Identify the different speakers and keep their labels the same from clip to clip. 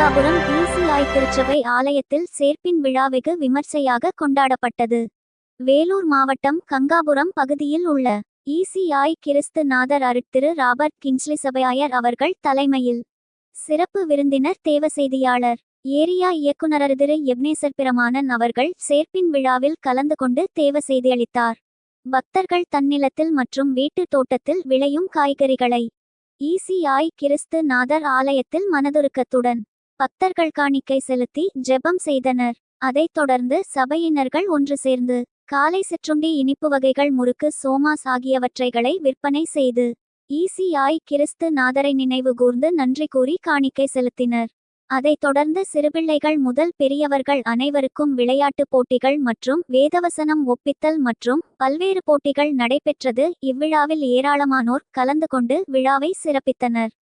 Speaker 1: Gangapuram ECI திருச்சபை ஆலயத்தில் சேர்ப்பின் விழா வெகு விமர்சையாக கொண்டாடப்பட்டது. வேலூர் மாவட்டம் கங்காபுரம் பகுதியில் உள்ள ஈசிஐ கிறிஸ்து நாதர் அருட்திரு ராபர்ட் கிங்ஸ்லி சபையாயர் அவர்கள் தலைமையில் சிறப்பு விருந்தினர் தேவசெய்தியாளர் ஏரியா இயக்குனர் திரு எப்னேசர் பிரமானன் அவர்கள் சேர்ப்பின் விழாவில் கலந்து கொண்டு தேவசெய்தியளித்தார். பக்தர்கள் தன்னிலத்தில் மற்றும் வீட்டு தோட்டத்தில் விளையும் காய்கறிகளை ஈசிஐ கிறிஸ்து நாதர் ஆலயத்தில் மனதுருக்கத்துடன் பக்தர்கள் காணிக்கை செலுத்தி ஜெபம் செய்தனர். அதைத் தொடர்ந்து சபையினர்கள் ஒன்று சேர்ந்து காலை சிற்றுண்டி, இனிப்பு வகைகள், முறுக்கு, சோமாஸ் ஆகியவற்றைகளை விற்பனை செய்து ஈசிஐ கிறிஸ்து நாதரை நினைவு கூர்ந்து நன்றி கூறி காணிக்கை செலுத்தினர். அதைத் தொடர்ந்து சிறுபிள்ளைகள் முதல் பெரியவர்கள் அனைவருக்கும் விளையாட்டு போட்டிகள் மற்றும் வேதவசனம் ஒப்பித்தல் மற்றும் பல்வேறு போட்டிகள் நடைபெற்றது. இவ்விழாவில் ஏராளமானோர் கலந்து கொண்டு விழாவை சிறப்பித்தனர்.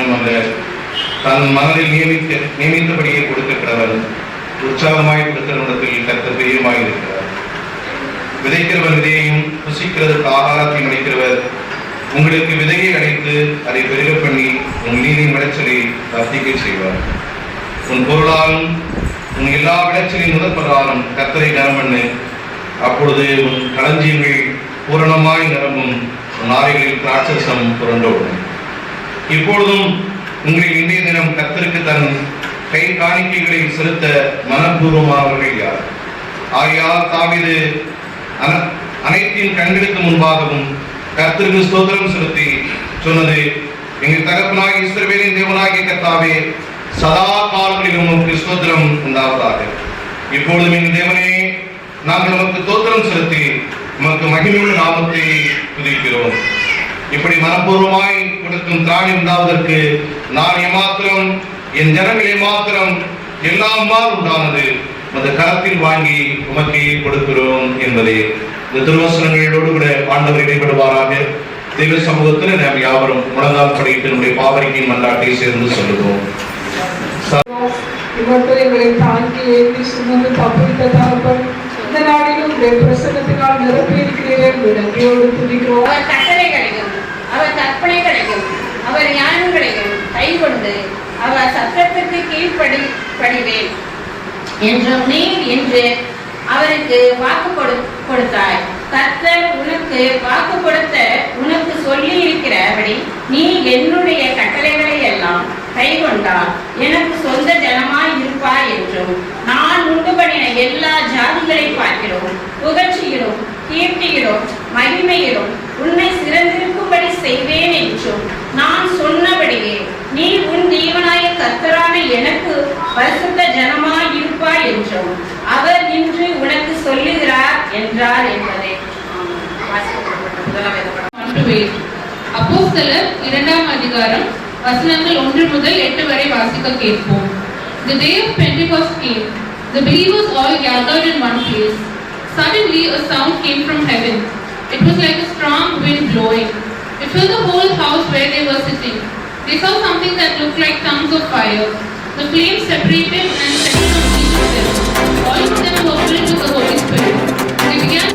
Speaker 2: தானும் அல்ல, தன் மனதில் நியமித்தபடியே கொடுக்கிறவர் உற்சாகமாய் கொடுக்கிறவரிடத்தில் கர்த்தர் பிரியமாய் இருக்கிறார். விதைக்கிறவர் விதையையும் புசிக்கிறதற்கு ஆகாரத்தையும் அளிக்கிறவர் உங்களுக்கு விதையை அடைத்து அதை பெருக பண்ணி உன் நீரின் விளைச்சலை வர்த்திக்க செய்வார். உன் பொருளாலும் உன் எல்லா விளைச்சலின் முதற்பதாலும் கர்த்தரை கனம் பண்ணு. அப்பொழுது உன் களஞ்சியங்கள் பூரணமாய் நிரம்பும், உன் ஆலைகளில் திராட்சரசம் புரண்டோடும். இப்பொழுதும் உங்களில் இன்றைய தினம் கர்த்தருக்கு தன் கை காணிக்கைகளை செலுத்த மனப்பூர்வமானவர்கள் யார்? ஆகையால் தாவீது அனைத்தின் கண்களுக்கு முன்பாகவும் கர்த்தருக்கு ஸ்தோத்திரம் செலுத்தி சொன்னது, எங்கள் தகப்பனாகிய இஸ்ரவேலின் தேவனாகிய கர்த்தாவே, சதா காலங்களிலும் உமக்கு ஸ்தோத்திரம் உண்டாவதாக. இப்பொழுதும் எங்கள் தேவனே, நாங்கள் உமக்கு ஸ்தோத்திரம் செலுத்தி உமக்கு மகிமையுள்ள நாமத்தை துதிக்கிறோம். இப்படி மனப்பூர்வமாய் கொடுக்கும் திராணி உண்டாவதற்கு நான் ஏமாத்திரம், என் ஜனங்களே மாத்திரம் எல்லாம் உண்டானது அந்த கரத்தில் வாங்கி உமக்கே கொடுக்கிறோம் என்பதே. இந்த திருவசனங்களோடு கூட ஆண்டவர் இடைபடுவாராக. தெய்வ சமூகத்தில் நாம் யாவரும் முழங்கால் படித்து நம்முடைய பாவரிக்கையின் மன்றாட்டை சேர்ந்து சொல்லுவோம்.
Speaker 3: எங்களை தாங்கி ஏற்றி சுமந்து தப்பித்த தகப்பன், இந்த நாளிலும் பிரசன்னத்தினால் நிரப்பியிருக்கிறேன் நன்றியோடு துதிக்கிறோம்.
Speaker 4: அவர் கட்டளைகளையும் அவர் கற்பனைகளையும் அவர் ஞானங்களையும் கைக்கொண்டு அவர் சத்தத்திற்கு கீழ்ப்படிவேன் என்றும் நீர் என்று அவருக்கு வாக்கு கொடுத்தாய். கர்த்தர் உனக்கு வாக்கு கொடுத்த உனக்கு சொல்லி இருக்கிறபடி நீ என்னுடைய கட்டளைகளை எல்லாம் கைக்கொண்டால் எனக்கு சொந்த ஜனமாய் இருப்பாய் என்றும், நான் உண்டு பண்ணின எல்லா ஜாதிகளை பார்க்கிறோம் புகழ்ச்சியிலும் கீர்த்தியிலும் மகிமையிலும் உன்னை சிறந்திருக்கும்படி செய்வேன் என்றும், நான் சொன்னபடியே நீ உன் தேவனாய கர்த்தரான எனக்கு பரிசுத்த ஜனமாய் இருப்பாய் என்றும் அவர் இன்று உனக்கு சொல்லுகிறார் என்றார் என்பதே.
Speaker 5: அப்போஸ்தலர் 2ஆம் அதிகாரம் வசனங்கள் 1 முதல் 8 வரை வாசிக்க கேட்போம். The day of Pentecost came. The believers all gathered in one place. Suddenly a sound came from heaven. It was like a strong wind blowing. It filled the whole house where they were sitting. They saw something that looked like tongues of fire. The flames separated and settled on each of them. All of them were filled with the Holy Spirit. They began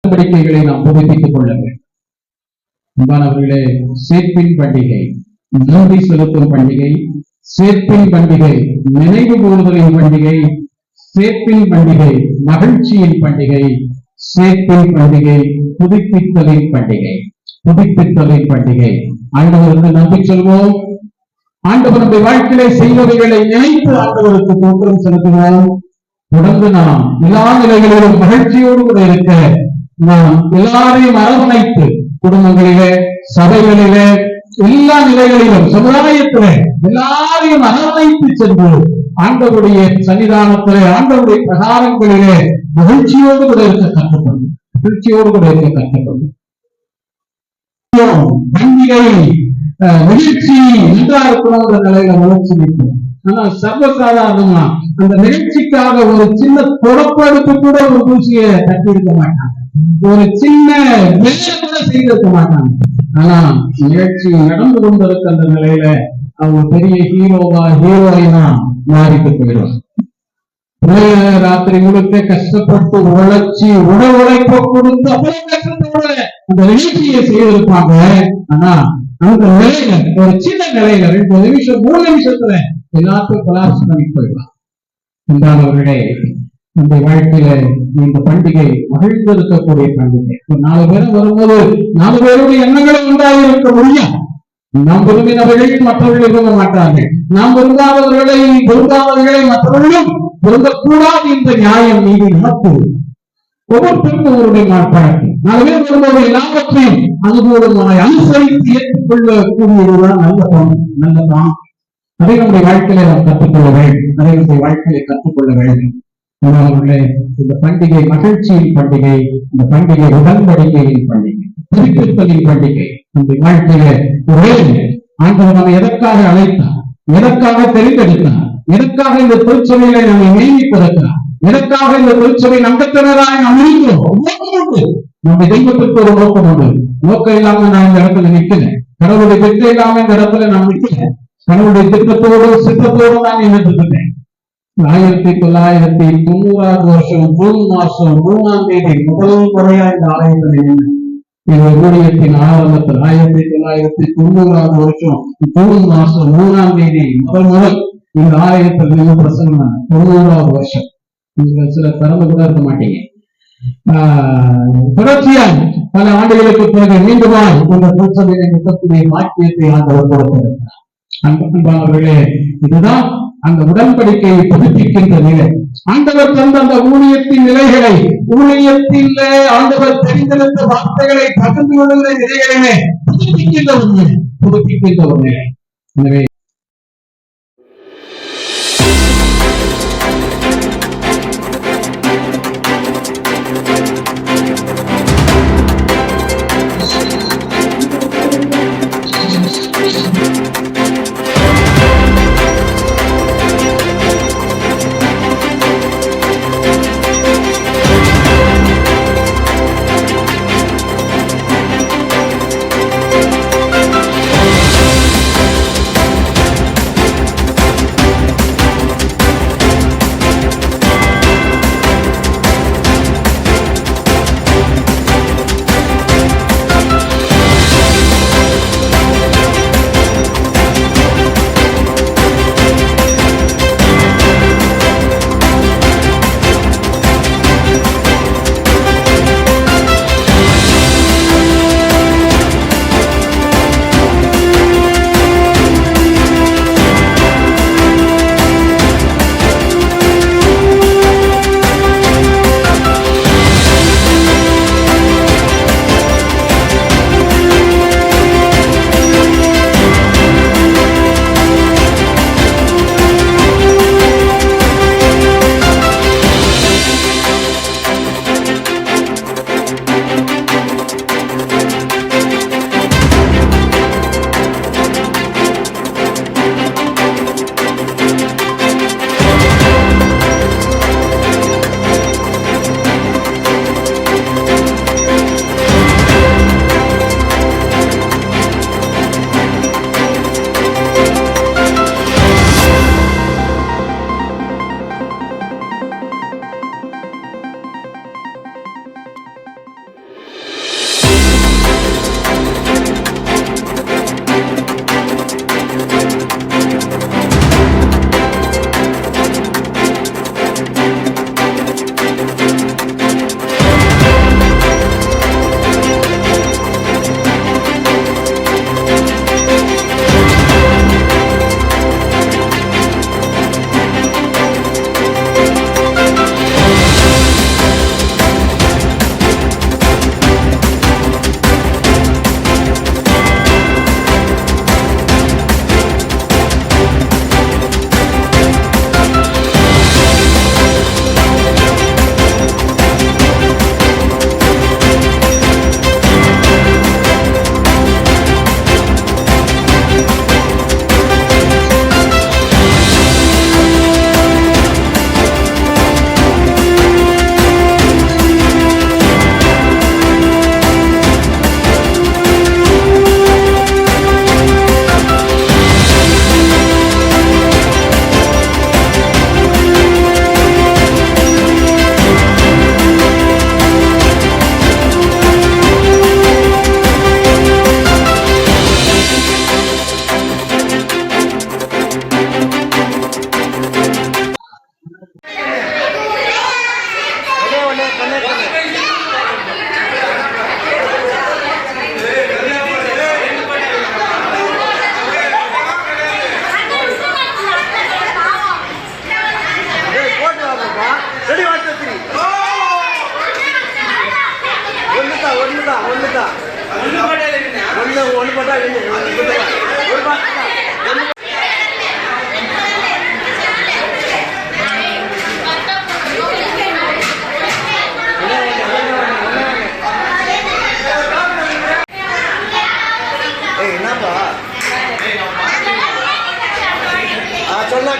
Speaker 6: நடவடிக்கைகளை நாம் புதுப்பித்துக் கொள்ள வேண்டும். அன்பானவர்களே, சேர்ப்பின் பண்டிகை நன்றி செலுத்தும் பண்டிகை, சேர்ப்பின் பண்டிகை நினைவு கூறுதலின் பண்டிகை, சேர்ப்பின் பண்டிகை மகிழ்ச்சியின் பண்டிகை, சேர்ப்பின் பண்டிகை புதுப்பித்தலின் பண்டிகை. புதுப்பித்தலின் பண்டிகை ஆண்டவருக்கு நன்றி சொல்வோம். ஆண்டவருடைய வாழ்க்கையிலே செய்வதைகளை நினைத்து ஆண்டவருக்கு தோற்றம் செலுத்துவோம். தொடர்ந்து நாம் எல்லா நிலைகளிலும் மகிழ்ச்சியோடு கூட இருக்க நாம் எல்லாரையும் அரவணைத்து குடும்பங்களிலே, சபைகளிலே, எல்லா நிலைகளிலும் சமுதாயத்திலே எல்லாரையும் அரவணைத்து சென்று ஆண்டவருடைய சன்னிதானத்திலே, ஆண்டவருடைய பிரகாரங்களிலே மகிழ்ச்சியோடு கூட இருக்க கற்றுக்கொள்ளும். மகிழ்ச்சியோடு கூட இருக்க கற்றுக்கொள்ளும். பண்டிகை நிகழ்ச்சி நன்றா இருக்கணும்ன்ற நிலையில வளர்ச்சி நிற்கும். ஆனா சர்வசாதாரணமா அந்த நிகழ்ச்சிக்காக ஒரு சின்ன தொடப்படுத்து கூட ஒரு தூசியை தட்டி இருக்க மாட்டாங்க, ஒரு சின்ன மெல்ல கூட செய்திருக்க மாட்டாங்க. ஆனா நிகழ்ச்சி நடந்து கொண்டிருக்க அந்த நிலையில அவங்க பெரிய ஹீரோயினா மாறிட்டு போயிடும். ராத்திரி முழுக்க கஷ்டப்பட்டு உழைச்சி உடல் உழைப்ப கொடுத்து அவ்வளவு கஷ்டத்தோட அந்த நிகழ்ச்சியை செய்திருப்பாங்க. ஆனா அந்த நிலையில ஒரு சின்ன நிலையில 2 நிமிஷம் 3 நிமிஷத்துல எல்லாத்தையும் கொலாப்ஸ் பண்ணி போயிடலாம். என்றால் அவர்களே, அந்த வாழ்க்கையில இந்த பண்டிகை மகிழ்ந்திருக்கக்கூடிய பண்டிகை. ஒரு 4 பேர் வரும்போது 4 பேருடைய எண்ணங்களும் உண்டாகி இருக்க முடியும். நாம் விரும்பினவர்கள் மற்றவர்கள் விரும்ப மாட்டார்கள், நாம் விரும்பாதவர்களை மற்றவர்களும் விரும்பக்கூடாது. இந்த நியாயம் நீதி நமக்கு ஒவ்வொருத்தருக்கும் அவருடைய பழக்கம். 4 பேர் வரும்போது எல்லாவற்றையும் அனுகூலமாய் அனுசரித்து ஏற்றுக்கொள்ளக்கூடியதுதான் நல்ல தான். அதை நம்முடைய வாழ்க்கையில நாம் கற்றுக்கொள்ள வேண்டும், அதை நம்முடைய வாழ்க்கையில கற்றுக்கொள்ள வேண்டும். இந்த பண்டிகை மகிழ்ச்சியின் பண்டிகை, இந்த பண்டிகை உடன்படிக்கையின் பண்டிகை, புதுப்பித்தலின் பண்டிகை. நம்முடைய வாழ்க்கையில ஒரே ஆண்டவர் நம்மை எதற்காக அழைத்தார், எதற்காக தெரிந்தெடுத்தார், எதற்காக இந்த திருச்சபையில நம்மை நியமித்திருக்கிறார், எதற்காக இந்த திருச்சபை நம்பத்தினராக நாம் இருக்கிறோம். நம்ம தெய்வத்திற்கு ஒரு நோக்கம் உண்டு. நோக்கம் இல்லாம நான் இந்த இடத்துல நிக்கல, கடவுளுடைய திட்டம் இல்லாம இந்த இடத்துல நான் நிக்கல, கடவுளுடைய திட்டத்தோடு சித்தத்தோடு நான் நின்றுட்டேன். 1990 வருஷம் ஜூன் மாசம் 3ஆம் தேதி முதல் முறையா இந்த ஆலயத்தில் இந்த ஊழியத்தின் ஆரம்பத்தில் 1990 வருஷம் ஜூன் மாசம் 3ஆம் தேதி முதல் இந்த ஆலயத்தில் நின்று பிரசங்கம் 90வது வருஷம். நீங்க சில திறந்து கூட இருக்க மாட்டீங்க. தொடர்ச்சியாக பல ஆண்டுகளுக்கு பிறகு மீண்டுமா இந்த திருச்சபையை நிற்கக்கூடிய பாக்கியத்தை ஆண்டவர் கொடுத்திருக்கிறார். அன்பானவர்களே, இதுதான் அந்த உடன்படிக்கையை புதுப்பிக்கின்ற நிலை. ஆண்டவர் தந்த அந்த ஊழியத்தின் நிலைகளை, ஊழியத்தில் ஆண்டவர் தெரிந்தெடுத்த வார்த்தைகளை பகிர்ந்து கொள்கிற நிலைகளிலே புதுப்பிக்கின்ற ஒரு நிலை. எனவே
Speaker 7: ஒன்று போட்டா